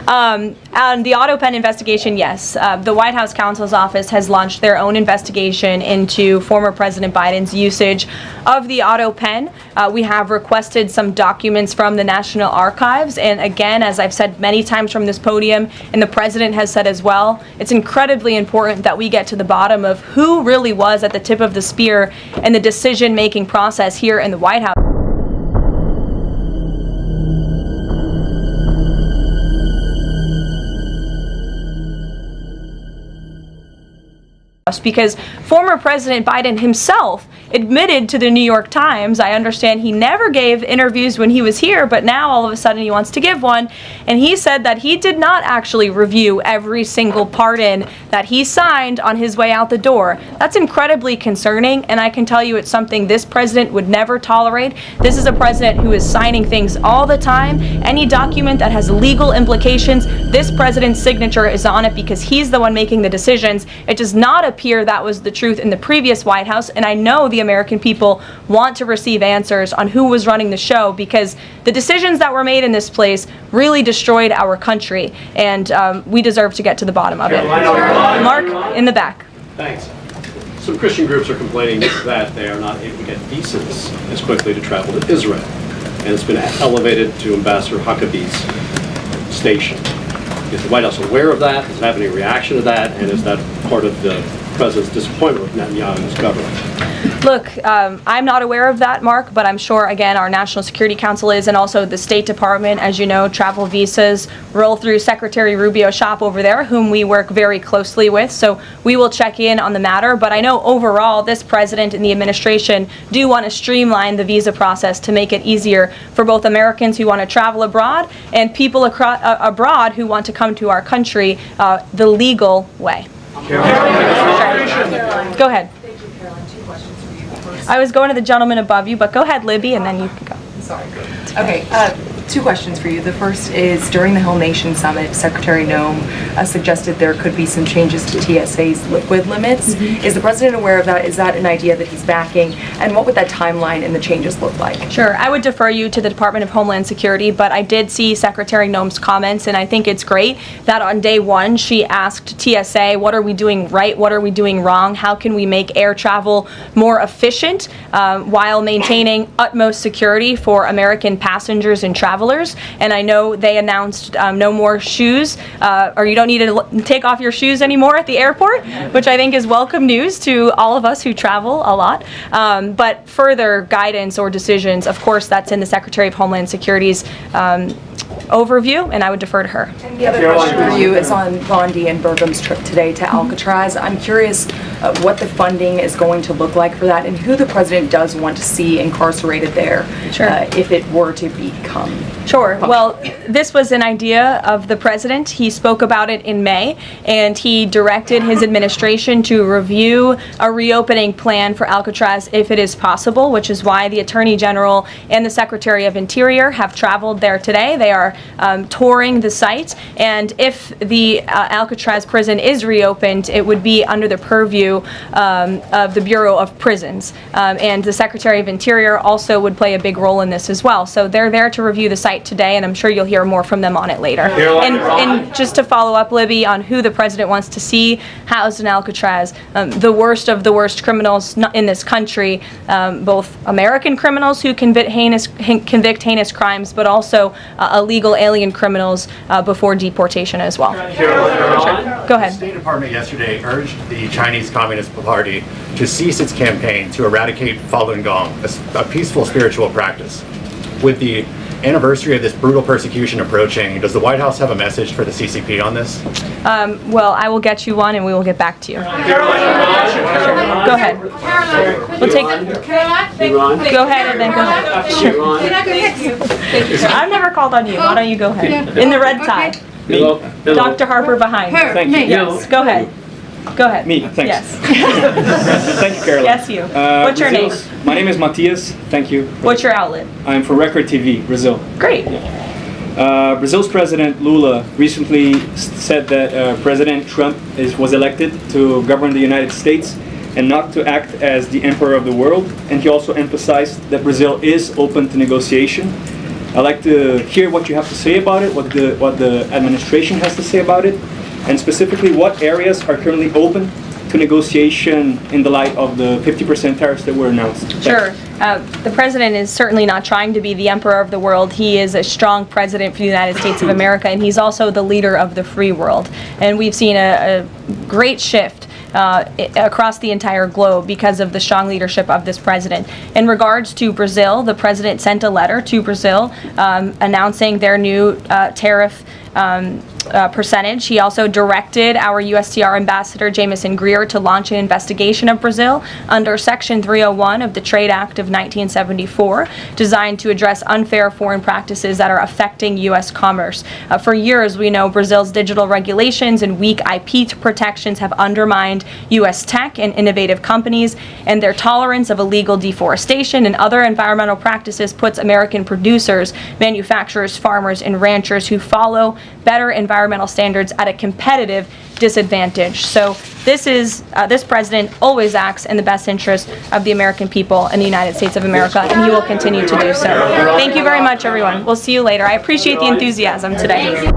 On the auto pen investigation, yes. The White House counsel's office has launched their own investigation into former President Biden's usage of the auto pen. We have requested some documents from the National Archives, and again, as I've said many times from this podium, and the President has said as well, it's incredibly important that we get to the bottom of who really was at the tip of the spear in the decision-making process here in the White House. Because former President Biden himself admitted to the New York Times, I understand he never gave interviews when he was here, but now all of a sudden he wants to give one, and he said that he did not actually review every single pardon that he signed on his way out the door. That's incredibly concerning, and I can tell you it's something this president would never tolerate. This is a president who is signing things all the time. Any document that has legal implications, this president's signature is on it because he's the one making the decisions. It does not appear that was the truth in the previous White House, and I know the American people want to receive answers on who was running the show, because the decisions that were made in this place really destroyed our country, and we deserve to get to the bottom of it. Mark, in the back. Thanks. Some Christian groups are complaining that they are not able to get visas as quickly to travel to Israel, and it's been elevated to Ambassador Huckabee's station. Is the White House aware of that? Does it have any reaction to that? And is that part of the president's disappointment with Netanyahu's government? Look, I'm not aware of that, Mark, but I'm sure, again, our National Security Council is, and also the State Department. As you know, travel visas roll through Secretary Rubio's shop over there, whom we work very closely with, so we will check in on the matter. But I know overall this president and the administration do want to streamline the visa process to make it easier for both Americans who want to travel abroad and people abroad who want to come to our country the legal way. Go ahead. Thank you, Caroline. 2 questions for you. First, I was going to the gentleman above you, but go ahead, Libby, and then you can go. sorry. Okay, 2 questions for you. The first is, during the Hill Nation Summit, Secretary Noem suggested there could be some changes to TSA's liquid limits. Mm-hmm. Is the president aware of that? Is that an idea that he's backing? And what would that timeline and the changes look like? Sure. I would defer you to the Department of Homeland Security, but I did see Secretary Noem's comments, and I think it's great that on day 1 she asked TSA, what are we doing right? What are we doing wrong? How can we make air travel more efficient while maintaining utmost security for American passengers and travelers? And I know they announced no more shoes, or you don't need to take off your shoes anymore at the airport, which I think is welcome news to all of us who travel a lot. But further guidance or decisions, of course, that's in the Secretary of Homeland Security's overview, and I would defer to her. And the other question for you is on Bondi and Burgum's trip today to Alcatraz. I'm curious what the funding is going to look like for that, and who the president does want to see incarcerated there, if it were to become. Sure. Well, this was an idea of the president. He spoke about it in May, and he directed his administration to review a reopening plan for Alcatraz if it is possible, which is why the Attorney General and the Secretary of Interior have traveled there today. They are touring the site, and if the Alcatraz prison is reopened, it would be under the purview of the Bureau of Prisons, and the Secretary of Interior also would play a big role in this as well. So they're there to review the site today, and I'm sure you'll hear more from them on it later. And just to follow up, Libby, on who the president wants to see housed in Alcatraz, the worst of the worst criminals in this country, both American criminals who convict heinous crimes, but also illegal alien criminals before deportation as well. Go ahead. The State Department yesterday urged the Chinese Communist Party to cease its campaign to eradicate Falun Gong, a peaceful spiritual practice. With the anniversary of this brutal persecution approaching, does the White House have a message for the CCP on this? Well, I will get you one, and we will get back to you. Go ahead. We'll take. Go ahead, and then go ahead. Sure. I've never called on you. Why don't you go ahead? In the red tie. Hello. Dr. Harper behind. Thank you. Yes. Go ahead. Go ahead. Me. Thanks. Yes. Thank you, Caroline. Yes, you. What's your name? My name is Matias. Thank you. What's your outlet? I'm for Record TV, Brazil. Great. Brazil's President Lula recently said that President Trump was elected to govern the United States and not to act as the emperor of the world. And he also emphasized that Brazil is open to negotiation. I'd like to hear what you have to say about it, what the administration has to say about it, and specifically what areas are currently open to negotiation in the light of the 50% tariffs that were announced. Sure. The president is certainly not trying to be the emperor of the world. He is a strong president for the United States of America, and he's also the leader of the free world. And we've seen a great shift across the entire globe because of the strong leadership of this president. In regards to Brazil, the president sent a letter to Brazil announcing their new tariff percentage. He also directed our USTR ambassador Jameson Greer to launch an investigation of Brazil under Section 301 of the Trade Act of 1974, designed to address unfair foreign practices that are affecting U.S. commerce. For years, we know Brazil's digital regulations and weak IP protections have undermined U.S. tech and innovative companies, and their tolerance of illegal deforestation and other environmental practices puts American producers, manufacturers, farmers, and ranchers who follow better environmental standards at a competitive disadvantage. So this president always acts in the best interest of the American people and the United States of America, and he will continue to do so. Thank you very much, everyone. We'll see you later. I appreciate the enthusiasm today.